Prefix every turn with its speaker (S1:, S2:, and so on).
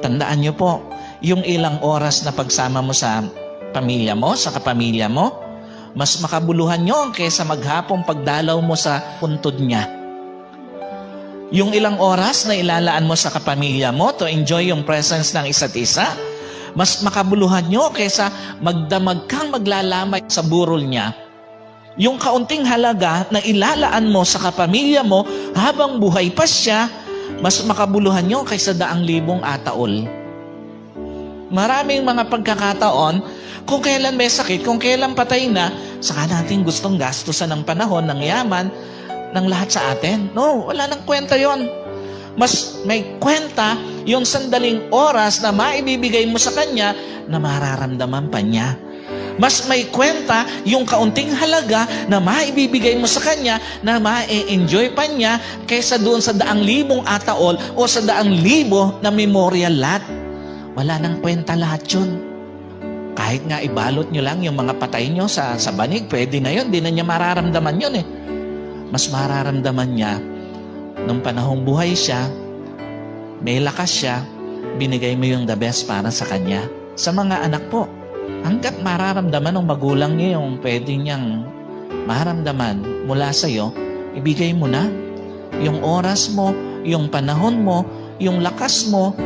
S1: Tandaan niyo po, yung ilang oras na pagsama mo sa pamilya mo, sa kapamilya mo, mas makabuluhan yun kaysa maghapong pagdalaw mo sa puntod niya. Yung ilang oras na ilalaan mo sa kapamilya mo to enjoy yung presence ng isa't isa, mas makabuluhan nyo kaysa magdamag kang maglalamay sa burol niya. Yung kaunting halaga na ilalaan mo sa kapamilya mo habang buhay pa siya, mas makabuluhan nyo kaysa 100,000 ataol. Maraming mga pagkakataon, kung kailan may sakit, kung kailan patay na, saka natin gustong gastusan ng panahon, ng yaman, ng lahat sa atin. No, wala nang kwenta yon. Mas may kwenta yung sandaling oras na maibibigay mo sa kanya na mararamdaman pa niya. Mas may kwenta yung kaunting halaga na maibibigay mo sa kanya na ma-enjoy pa niya kaysa doon sa 100,000 ataol o sa 100,000 na memorial lot. Wala nang kwenta lahat yun. Kahit nga ibalot nyo lang yung mga patay nyo sa banig, pwede na yun. Di na niya mararamdaman yun eh. Mas mararamdaman niya nung panahong buhay siya, may lakas siya, binigay mo yung the best para sa kanya. Sa mga anak po, hanggat mararamdaman ng magulang niya yung pwede niyang maramdaman mula sa iyo, ibigay mo na yung oras mo, yung panahon mo, yung lakas mo,